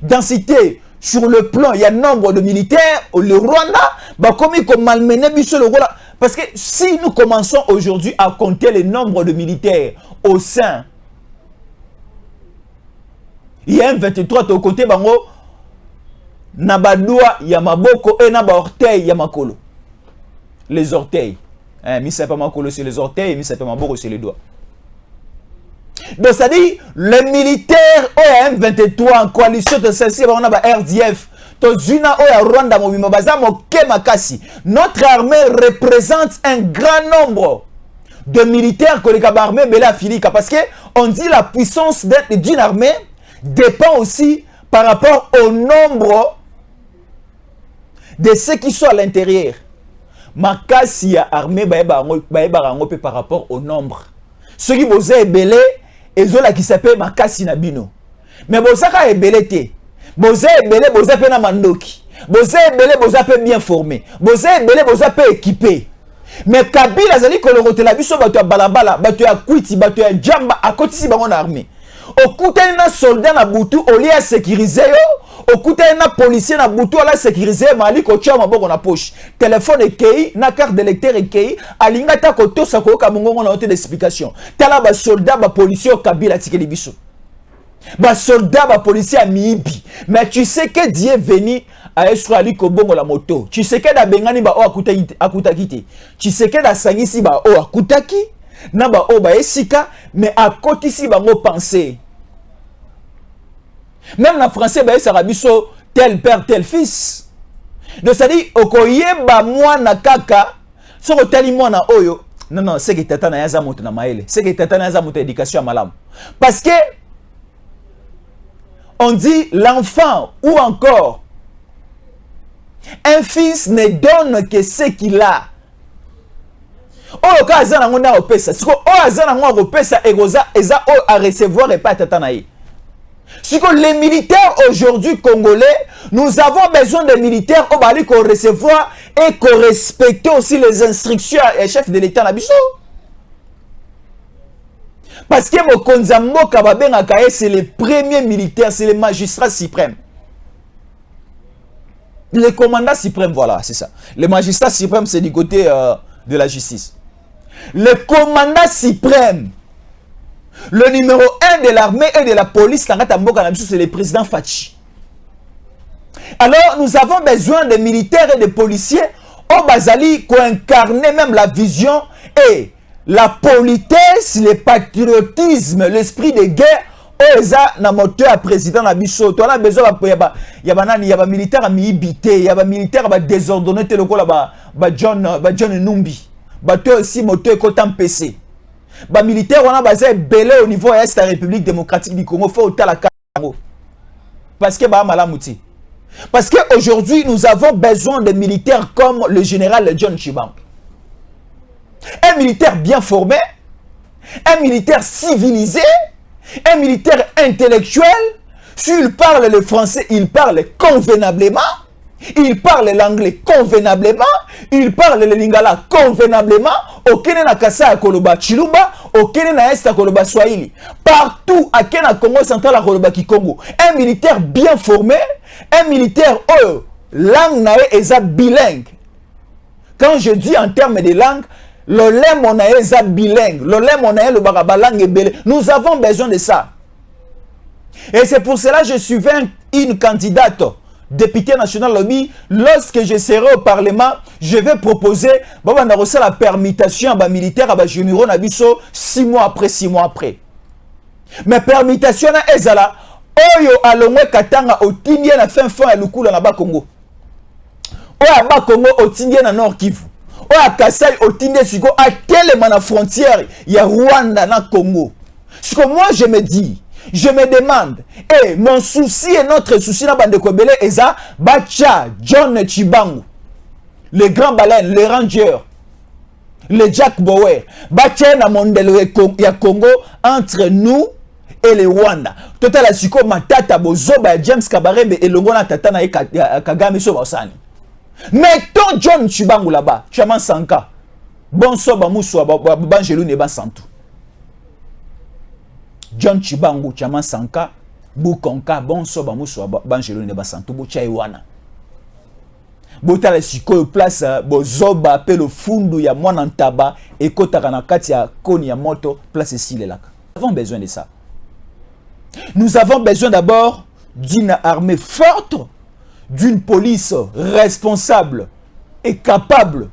densité sur le plan, il y a nombre de militaires, le Rwanda, bah, comme il malmené biso le Rwanda. Parce que si nous commençons aujourd'hui à compter le nombre de militaires au sein, il y a un 23 au côté bango, Nabadoua, Yamaboko et Naba orteil, Yamakolo. Les orteils. Mais c'est pas Makolo, c'est les orteils, mais c'est pas Maboko, c'est les doigts. Donc ça dit, les militaires OM23 en coalition de celle-ci, on a RDF, Rwanda, notre armée représente un grand nombre de militaires que les armées parce que on dit la puissance d'une armée dépend aussi par rapport au nombre de ceux qui sont à l'intérieur. Makasi ya armée par rapport au nombre. Ceux qui vous est belé et zola qui s'appelle Makasi Nabino. Mais bozaka est belé te. Bozé est belé, bozé pe na mandoki. Bozé est belé, bozé pe bien formé. Bozé est belé, bozé pe équipé. Mais Kabila zali ko le rotela biso bato ya balabala, bato ya kwiti, bato ya jamba à côté si bango na armée. Okutani na soldat na butu au lieu à sécuriser yo, okutani na policier na butu au lieu à sécuriser mali ko tia maboko na poche. Téléphone ekei, na carte d'électeur ekei, alinga ta ko tosa ko ka mongongo na hôtel d'explication. Tala ba soldat ba policier au Kabila tikeli biso. Ba soldat ba policier a miibi. Mais tu sais que Dieu est venu à Esrali ko bongo la moto. Tu sais que da bengani ba o akutaki te. Tu sais que da sangisi ba o akutaki. Naba oba esika, mais à côté ici, bango penser. Même en français, bah, ça rabiso tel père, tel fils. Donc ça dit, okoye ba moi na kaka, so tali moi na oyo. Non, non, c'est que tata na yaza moto na maele. C'est que tata na yaza moto éducation à malam. Parce que, on dit l'enfant ou encore, un fils ne donne que ce qu'il a. Oh, quand azana ngona opesa, siko oh azana ngona opesa egoza eza oh à recevoir et pas tata naï. Siko les militaires aujourd'hui congolais, nous avons besoin de militaires au bali qu'on recevoir et qu'on respecte aussi les instructions et chef de l'État na biso. Parce que Mokonza Mboka Babenga Kaye c'est le premier militaire, c'est le magistrat suprême. Le commandant suprême, voilà, c'est ça. Le magistrat suprême, c'est du côté de la justice. Le commandant suprême, le numéro 1 de l'armée et de la police, c'est le président Fachi. Alors, nous avons besoin de militaires et de policiers au Bazali qui incarnent même la vision et la politesse, le patriotisme, l'esprit de guerre. Eza na moteur à président na biso to na besoin ya banani ya ba militaire à miibité ya ba militaire ba désordonné te lokola ba John Numbi ba to aussi moteur ko PC ba militaire on a basé belé au niveau est de la République démocratique du Congo faut ta la Congo parce que ba malamuti parce que aujourd'hui nous avons besoin de militaires comme le général John Chibangu, un militaire bien formé, un militaire civilisé, un militaire intellectuel. S'il parle le français, il parle convenablement. Il parle l'anglais convenablement. Il parle le lingala convenablement. Okene na kasa koloba chiluba, okene na est koloba swahili. Partout à Kenya Congo central à koloba Kikongo. Un militaire bien formé, un militaire langue na eza bilingue. Quand je dis en termes de langue, l'olé monae est bilingue. L'olé monae le barabalang est belé. Nous avons besoin de ça. Et c'est pour cela que je suivais une candidate député national lobby. Lorsque je serai au Parlement, je vais proposer la permutation à militaire à généraux Nabiso 6 mois après, 6 mois après. Mais permutation à Ezala, Oyo alongwe Katanga au Tindien na fin à Lukula na Bakongo. Oyo à Bakongo au Tindien na Nord Kivu. Oyo Kasai au Tindien Siko à quelle mana frontière il y a Rwanda na Congo. Ce que moi je me dis, je me demande, et mon souci et notre souci na bande Kobele eza Bacha John Chibangu, le grand baleine, le ranger, le Jack Bauer, Bacha na mondelo ya Congo entre nous et le Rwanda. Total a siko matata bozoba James Kabarebe et longo na tata na Kagame so basani. Mettons John Chibangu là-bas, Chaman Sanka. Bon soba moussoua bangelou ne ba santu. John Chibangu Chaman Sanka Bukonka bonso bamuso banjelo ne basantu bocha iwana. Bota la sikoyo place bozoba pe le fundu ya mwana ntaba et kotaka na kati ya koni ya moto place silelaka. Nous avons besoin de ça. Nous avons besoin d'abord d'une armée forte, d'une police responsable et capable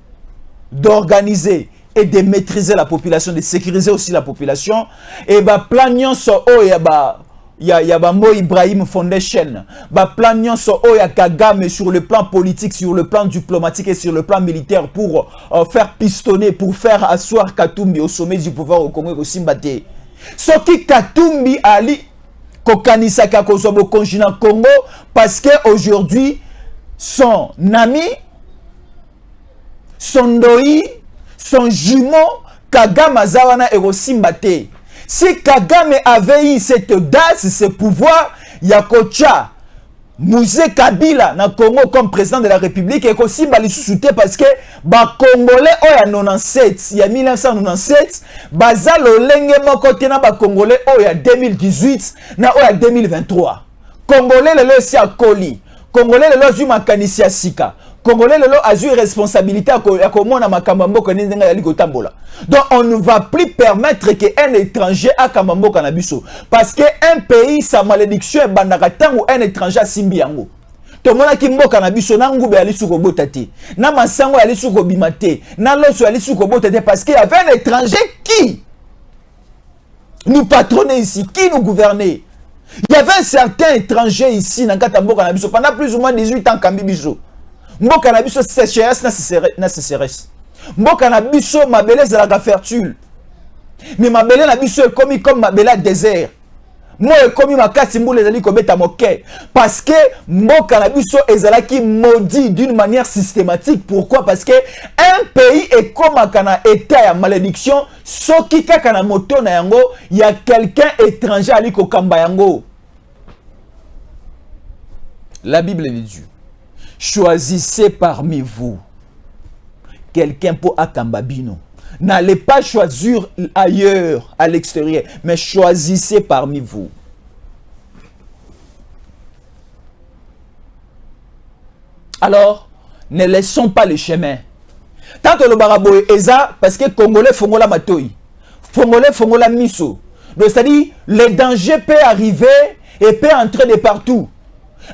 d'organiser et de maîtriser la population, de sécuriser aussi la population. Et bah planion so o ya ba Mo Ibrahim Foundation, ba planion so o ya Kagame sur le plan politique, sur le plan diplomatique et sur le plan militaire pour faire pistonner, pour faire asseoir Katumbi au sommet du pouvoir au Congo et au Simbate. Ce qui Katumbi ali kokanisa kakozobo konjina Congo parce que aujourd'hui son ami, son doi, son jumeau Kagame Azawana et au Simbate. Si Kagame avait eu cette audace, ce pouvoir, Yakocha, Mouzé Kabila, na Congo comme président de la République, et aussi bali sous-souté parce que ba Congolais oh ya 97, il y a 1997, baza lo lenge moko tena ba Congolais oh ya 2018 na oh ya 2023. Congolais le si a Koli, Congolais le zu makanisi ya sika. Congolais lelo a eu responsabilité à comment na makambo konenga ya liko tambola. Donc on ne va plus permettre qu'un étranger a kamambo kanabiso parce que un pays sa malédiction est bandaka ou un étranger simbi yango. To mona ki mboka na biso na ngube ali suko botati. Na masango ali suko bimate. Na loso ali suko botati parce qu'il y avait un étranger qui nous patronnait ici, qui nous gouvernait. Il y avait un certain étranger ici na kata mboka na biso pendant plus ou moins 18 ans kambi biso. Mboka na biso sécheresse na sécheresse. Mboka na biso mabele ezalaka fertile. Mais mabele na biso ekomi comme mabele désert. Moi ekomi makasi mbula ezali kobeta moke parce que mboka na biso ezalaki maudit d'une manière systématique. Pourquoi? Parce que un pays ekomaka na état ya malédiction soki kaka na moto na yango il y a quelqu'un étranger ali kokamba yango. La Bible dit Dieu. Choisissez parmi vous quelqu'un pour Akambabino. N'allez pas choisir ailleurs, à l'extérieur, mais choisissez parmi vous. Alors, ne laissons pas le chemin. Tant que le barabo est parce que Congolais font la matoi, Congolais font la miso. Donc, c'est-à-dire, le danger peut arriver et peut entrer de partout.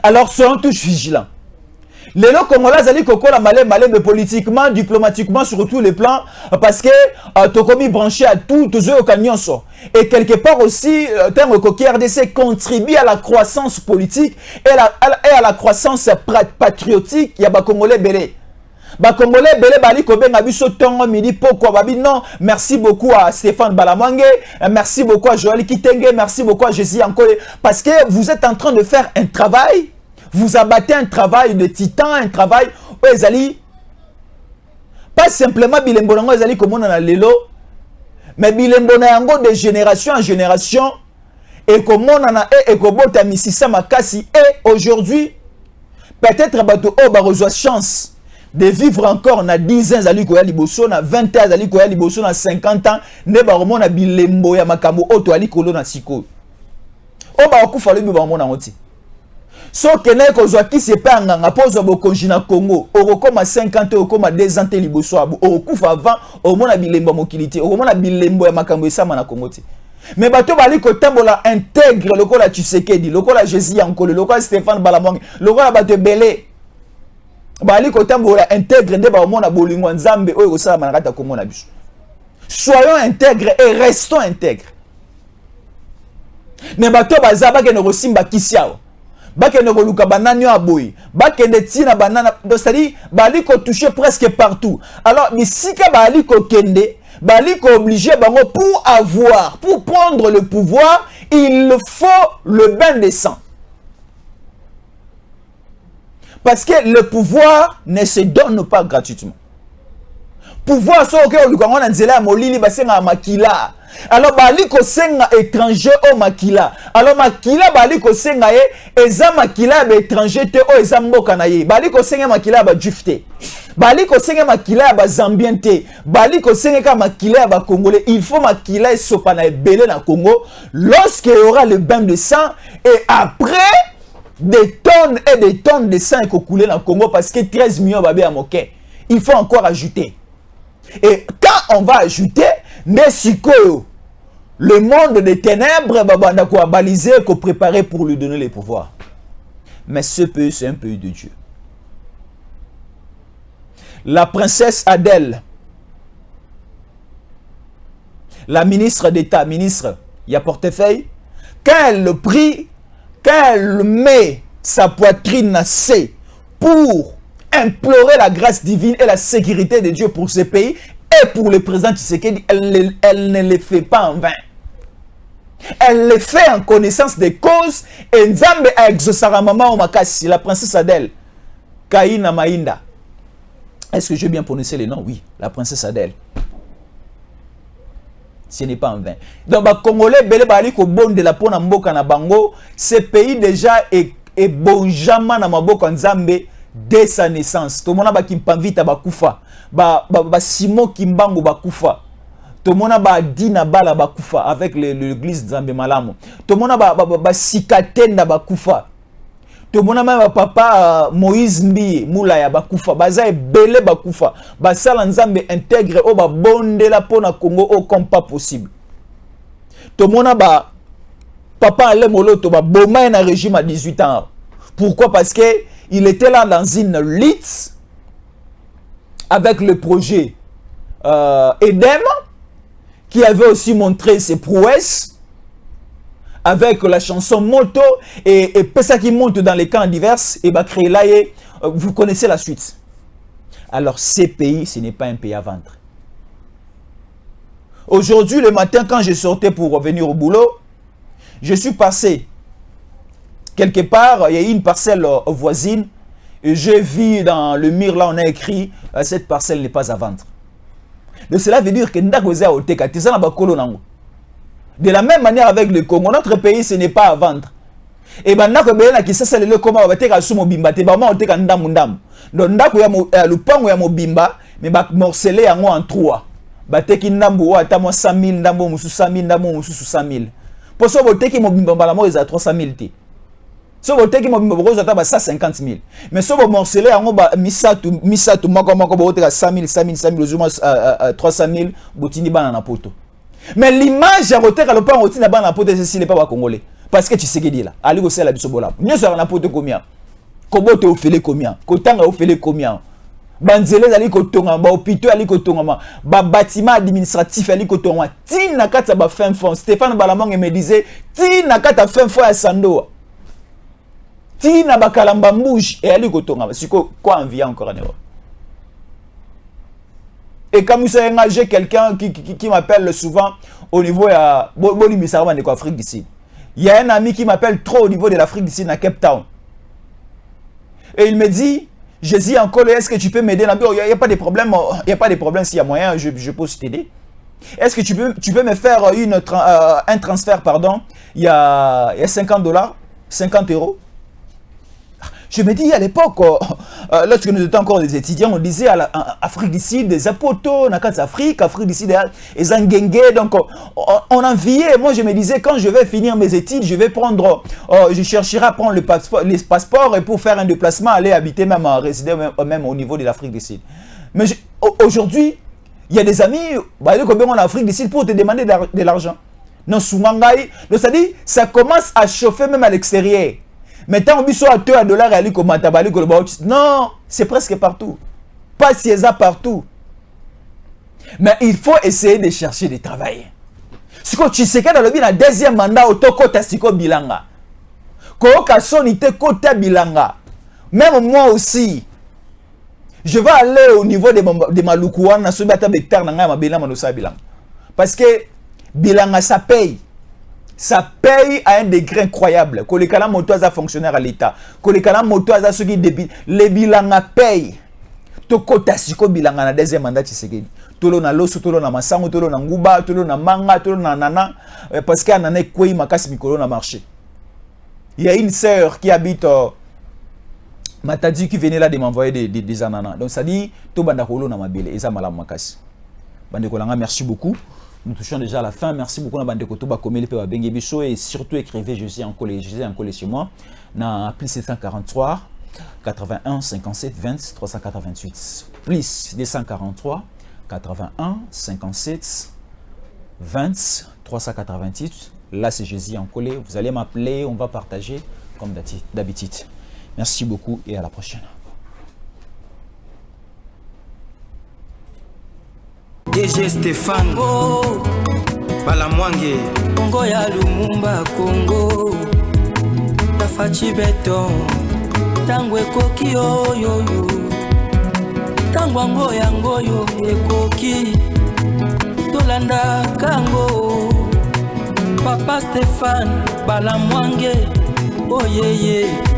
Alors, soyons tous vigilants. Les Congolais zali kokola malé mais politiquement, diplomatiquement sur tous les plans parce que tokomi branché à tout au camion. Et quelque part aussi terme que RDC contribue à la croissance politique et à la croissance patriotique. Il y a ba Congolais belé. Ba Congolais belé bali ko benga biso tongo midi pourquoi babi non. Merci beaucoup à Stéphane Balamangé, merci beaucoup à Joël Kitenge, merci beaucoup à Jésus encore parce que vous êtes en train de faire un travail. Vous abattez un travail de titan, un travail où ezali pas simplement bilembo nango ezali comme on a lelo, mais bilembo na yango de génération en génération et comme on a et kobota misisa makasi et aujourd'hui peut-être bato o ba reçoit chance de vivre encore na 10 ans ezali ko ya liboso na 20 ans ezali ko ya liboso na 50 ans ne ba remona bilembo ya makambo oto ali kolo na siko. O ba okufa lobi ba remona ngoti. So kene kozwa ki se pa nganga pozo bokonji na Congo okoma 50 okoma 2 ans te liboso abu okufa avant omona bilembo mokilité omona bilembo ya makambo esama na Congo te. Mais bato bali ko tambola intègre lokola Tshisekedi lokola Jésus Yankole lokola Stéphane Balamang lokola bato belé bali ko tambola intègre nde ba omona bolingo nzambe oyo kosala manakata Congo na biso. Soyons intègres et restons intègres. Mais bato bazaba ke no simba kisiao bakende koluka banani aboyi bakende tina banana c'est-à-dire bali ko toucher presque partout. Alors bisika bali ko kende bali ko obligé bango pour prendre le pouvoir il faut le bain de sang parce que le pouvoir ne se donne pas gratuitement. Pouvoir so ke oluka ngona nzela ya molili basenga makila Alors bali ko senga étranger au makila. Alors makila bali ko senga ye eza makila ba étranger te o eza mboka na ye. Bali ko senga makila ba jufte. Bali ko senga makila ba zambien te. Bali ko senga ka makila ba congolais. Il faut makila sopa na ebele na Congo lorsqu'il y aura le bain de sang et après des tonnes et des tonnes de sang qui couler dans le Congo parce que 13 millions babé à moquer. Il faut encore ajouter. Et quand on va ajouter, le monde des ténèbres va baliser, qu'on préparer pour lui donner les pouvoirs. Mais ce pays, c'est un pays de Dieu. La princesse Adèle, la ministre d'État, ministre, il y a portefeuille, quand elle le prie, quand elle met sa poitrine assez pour implorer la grâce divine et la sécurité de Dieu pour ce pays et pour le président Tshisekedi, elle ne le fait pas en vain. Elle le fait en connaissance des causes et Nzambe a exaucé maman Makasi, la princesse Adèle, Kaina Mainda. Est-ce que je vais bien prononcer les noms? Oui, la princesse Adèle. Ce n'est pas en vain. Donc, les Congolais, de la pona mboka na bango, ce pays déjà est bon jamais na maboko Nzambe dès sa naissance. Tout le monde a Kimpamvita bakufa, Simon Kimbango bakufa. Tout le monde a Dina Bala bakufa avec l'église Nzambe Malamu. Tout le monde a Sikatenda bakufa. Tout le monde a même papa Moïse Mbi Moulaya bakufa. Baza belé bakufa. Basala Nzambe intègre au bonde la pona Congo au comme pas possible. Tout le monde a papa Ale Moloto boma un régime à 18 ans. Pourquoi? Parce que il était là dans une lutte avec le projet Edem, qui avait aussi montré ses prouesses avec la chanson Moto et ça qui monte dans les camps divers et va créer là et vous connaissez la suite. Alors ces pays, ce n'est pas un pays à vendre. Aujourd'hui, le matin, quand je sortais pour revenir au boulot, je suis passé quelque part, il y a une parcelle voisine, et j'ai vu dans le mur là, on a écrit cette parcelle n'est pas à vendre. Donc cela veut dire que de la même manière avec le Congo, notre pays ce n'est pas à vendre. Et bien qui ça le comment on va te sumo bimba te ba on te ndamu ndamu. Donc ndako ya lupango ya mobimba mais ba morceler yango en trois. Ba te ki ndambu wa ata mo 100 000 ndambu musu 100 000 ndambu musu 100 000. Pour ça bo te ki mobimba bala mo za 300 000 te. So bo te ki mobimba bo za ta ba 150 000. Mais so bo morceler yango ba misatu moko bo te ka 100 000 ozuma 300 000 botini bana na poto. Mais l'image à côté quand le pan routine na poto c'est n'est pas congolais parce que tu sais que dit là ali go sala biso bola nyo ça na poto combien kobote ofele combien kotanga ofele combien banzele ali kotonga ba hôpital ali kotonga ba bâtiment administratif ali kotonga tin na kata ba fin fond Stéphane Balamang me disait tin na kata fin fond ya Sando tin na bakalamba mbouche et ali kotonga siko quoi envie encore en Europe. Et comme vous savez, j'ai quelqu'un qui m'appelle souvent au niveau de l'Afrique du Sud. Il y a un ami qui m'appelle trop au niveau de l'Afrique du Sud, à Cape Town. Et il me dit, je dis encore, est-ce que tu peux m'aider? Il n'y a pas de problème, il n'y a pas de problème s'il y a moyen, je peux t'aider. Est-ce que tu peux me faire un transfert, pardon? Il y a $50, 50 €. Je me dis à l'époque, lorsque nous étions encore des étudiants, on disait à l'Afrique du Sud, des apotos, Afrique du Sud, des Angengue, donc on enviait. Moi je me disais, quand je vais finir mes études, je vais prendre, je chercherai à prendre les passeports et pour faire un déplacement, aller habiter même, résider même au niveau de l'Afrique du Sud. Mais aujourd'hui, il y a des amis, en Afrique du Sud pour te demander de l'argent. Non, Soumangaï, donc ça dit, ça commence à chauffer même à l'extérieur. Maintenant, on biso à $2 non, c'est presque partout. Pas si ça partout. Mais il faut essayer de chercher du travail. Si tu sais que dans le deuxième mandat, autoko tasiko bilanga. Koka sonite kota bilanga. Même moi aussi. Je vais aller au niveau de Malukuan, parce que bilanga ça paye. Ça paye à un degré incroyable. Que les calams moto à fonctionnaire à l'État. Que les calams moto à ceux qui les bilanga payent. To kota siko bilanga na deuxième mandat Tshisekedi. tolo na loso, tolo na masango, tolo na nguba, tolo na manga, tolo na nana, parce qu'il y a un ekwe makasi mikolo na marché. Il y a une sœur qui habite Matadi qui venait là de m'envoyer des ananas. Donc ça dit to banda kolo na mabele eza malamu makasi. Bande kolanga, merci beaucoup. Nous touchons déjà à la fin. Merci beaucoup na bande koto ba komeli pe ba bengi biso et surtout écrivez José en collège chez moi na plus 743 81 57 20 388 plus 243 81 57 20 388. Là c'est Jésus en collé. Vous allez m'appeler, on va partager comme d'habitude. Merci beaucoup et à la prochaine. DG Stéphane Balamwange Congo ya Lumumba Congo Tafachi Beton Tangwe koki oyoyo Tangwa ngoya ngoyo ekoki Tolanda kango Papa Stéphane Balamwange Oh yeah yeah